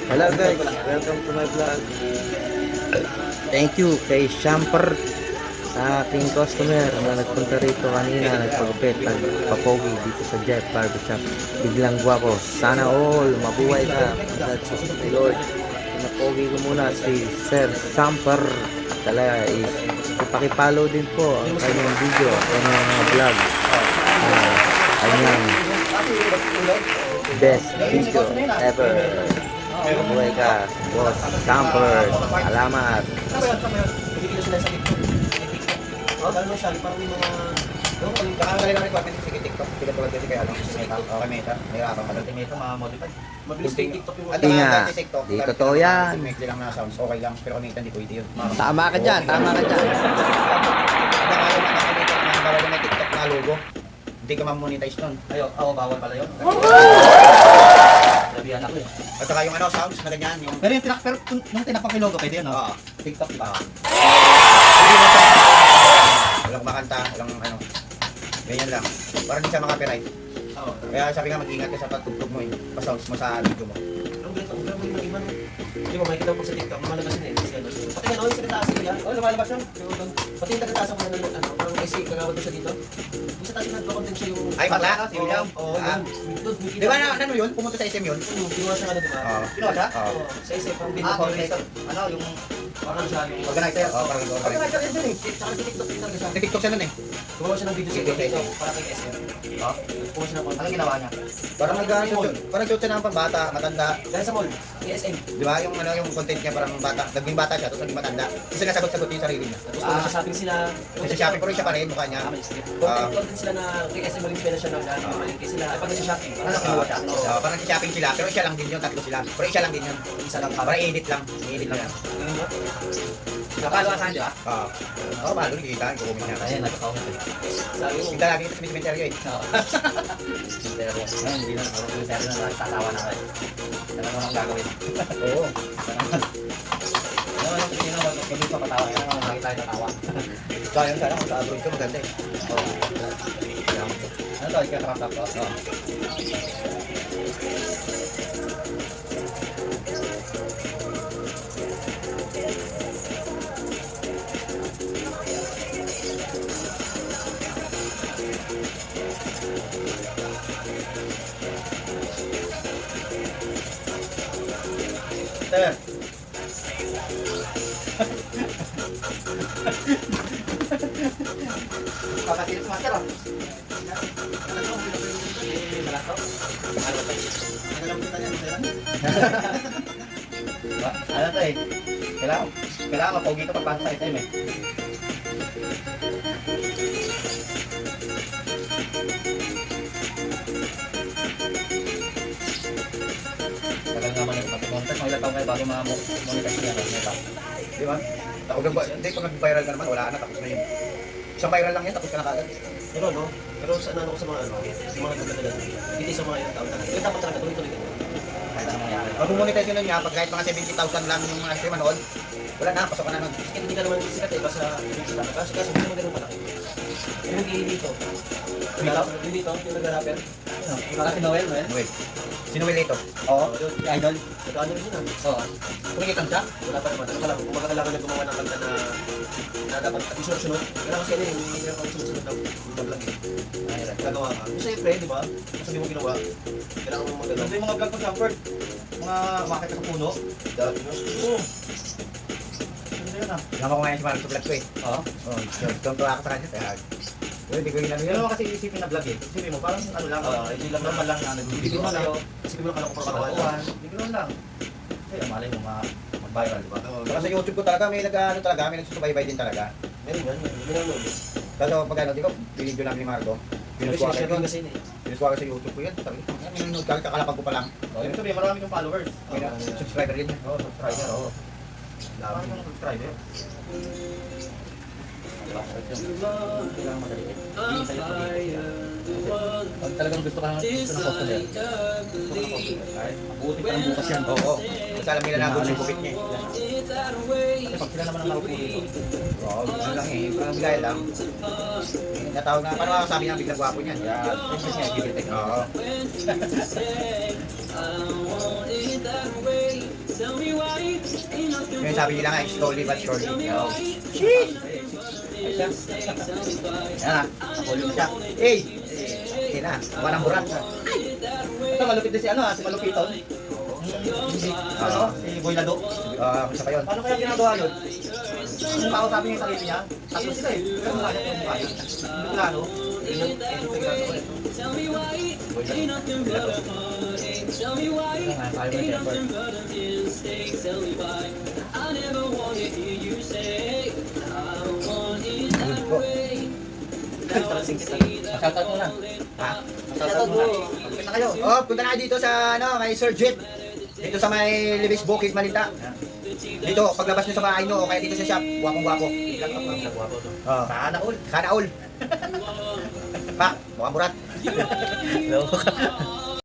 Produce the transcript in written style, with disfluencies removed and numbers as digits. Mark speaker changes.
Speaker 1: Hello guys, welcome to my vlog. Thank you kay Shamper sa aking customer na nagpunta rito kanina, nagpagupit, nagpapogi dito sa Jet Barbershop. Biglang gwapo. Sana all mabuhay ka. That's my Lord. Pinapogi ko muna si Sir Shamper. Talaga is ipakipollow din po ang kanyang video, kanyang mga vlog. Kanyang best video ever. Mabuhay ka, Boss Shamper. Salamat.
Speaker 2: Gano'n siya, parang yung mga... Kakagaling namin ko, sige TikTok, pinatulad kasi kaya okay, Meta, nahirapan ka doon. Meta, mga-modify. Mabilis kay TikTok yung...
Speaker 1: Di nga, di totoo yan.
Speaker 2: Simple lang na sounds, okay lang, pero Meta hindi pwede yun.
Speaker 1: Tama ka dyan, tama ka dyan.
Speaker 2: Bawal na may TikTok na logo, hindi ka ma-monetize nun. Ayo, bawal pala yun. Sabihan ako eh. At saka yung sounds na ganyan, yung... Pero yung tinakpak yung logo, pwede yun, no? Oo. TikTok, di ba? Walang makanta, walang ganyan lang. Para di siya maka-copyright. Kaya sabi nga mag-ingat ka sa pagtugtog mo pa-sounds mo sa video mo. Ang ganito, ang ganito yung iba. Hindi mo makikita mo sa TikTok, malabas yun eh. Pati nga, yung sa taas nila. Lumalabas yun. Pati yung taas ako na ang IC, kagawad ko siya dito. Yung sa taas yung nagpa-content siya yung... Ay, bakla? Si William? Oo, yun. Di ba ano yun? Pumunta sa SM yun? Ginawa siya di ba? Ginawa siya? Oo. Sa SM, parang pinaka-organizer. Yung... Parang siya yung... Organizer? Oo, parang organizer yun eh. Tsaka nag-TikTok din talaga siya. Nag-TikTok siya nun eh. Gumawa siya ng video sa TikTok para kay SM. Gumawa siya ng content. Anong ginawa niya? Parang nag-shoot siya ng pambata, matanda. Dahil sa mall, SM. Di ba? Yung content niya parang bata. Naging bata siya, tapos naging matanda. Kasi nasagot-sagot yung sarili niya. Tapos sa shopping sila. Sa shopping, pero siya pa rin, mukha niya. Content sila na kay SM Valenzuela siya na malingki sila. Ay, pag nasa shopping. Parang nasa shopping sila, pero isa lang din yun, tatlo sila. Pero isa lang din yun. Isa lang. Para edit lang. I-edit lang yan. Napalo ka saan diba? Oo, malo, nakikita. Ikukumin niya. Ayan, nagkakawin ko. Kita lagi ito sa cemetery eh. Oo. Cemetery. Ayun, hindi na. Cemetery na nagtatawa na kayo. Ano naman ang gagawin? Oo. Ano naman tingin naman, gabi pa patawa. Ano naman lagi tayo natawa. Sayang sana kung sa abroad ko maganda eh. Oo. Ano to? Ika-trap-trap ko? Oo. Sir. Papatilis master ah. Ano to eh? Kailangan mapogi ka pagpasok sa item eh. Tagal naman yung pati-montage, mga ilang taon kayo bago ma-monetize niya. Di ba? Hindi, pag nag-viral ka naman, wala na, tapos na yun. Isang viral lang yan, tapos ka na kagad. Pero no? Pero sa ano ko sa mga sa mga nagdadala, hindi sa mga ilang taon talaga. Yung dapat talaga tuloy-tuloy ka. Kahit anong mangyari. Pag monetize yun nga, pag kahit mga 70,000 lang yung mga stream manood, wala na, pasok ka na nun. Hindi ka naman sikat eh, basta kasi hindi naman ganun pala. Yung hindi dito. Yung dito, yung nag-rapper. Parang si Noel, Noel. Si Noel ito? Oo. Si Idol? Nag-ano rin yun. Oo. Kumikita siya? Wala pa naman. Ano ka lang, kung magkakailangan na gumawa ng kanta na dapat isunod-sunod. Kailangan kasi yun, hindi na pang isunod-sunod na vlog eh. Gagawa ka. Yung siyempre, di ba? Sabi mo ginawa, kailangan mo magagawa. Ito yung mga vlog ko, Shamper. Mga makita sa puno. Oo. Ano yun ah? Ginawa ko ngayon si Mark sa vlog ko eh. Oo? Oo. Tuntua ako sa kanya. Hindi ko ginagawa. Pero kasi isipin na vlog eh. Isipin mo, parang ano lang. Hindi lang naman lang na nag-video mo kayo. Isipin mo lang kung pagkakauhan. Hindi ko lang. Kaya malay mo mag-viral, di ba? Saka sa YouTube ko talaga, may nagsusubaybay din talaga. Meron yan. Kaso pag ano, di ko, video namin ni Marco. Pinuswa ko sa YouTube ko yan. Sabi ko, nanonood ka, kakalapag ko pa lang. Ibig sabihin, marami kong followers. Subscriber din yan. Oo, subscriber. Oo. Dami yung subscriber. Kailangan madaliin. Hindi sa'yo pag talagang gusto ng customer, mabuti pa ng bukas yan. Oo. Kasi alam nila na gusto yung gupit niya eh. Kasi pag sila naman ang nakupuli. Oo, yun lang eh. Parang bigay lang. Natawag na, paano sabi niya biglang gwapo niyan? Kaya, princess niya, give it. Oo. Yung sabi nila nga, slowly but surely. Yo. Yan na, nakulong siya. Hey! Okay na, walang burat. Ito, malupit din si ano, si Malupiton. Ano? Si Boy Lado. Isa pa yun. Paano kaya ginagawa yun? Kung ako sabi niya yung sarili niya, tatlo sila eh. Pero mukha niya yung mukha niya. Hindi ko lalo. Shoutout mo na. Ha? Shoutout mo na. Punta kayo. Oh, punta na kayo dito sa ano, kay Sir Jet. Dito sa may Libis Bukid, Malinta. Dito, paglabas nyo sa bahay nyo, o kaya dito sa shop, guwapong-guwapo. Oh. Sana all. Sana all. Pa, mukhang burat.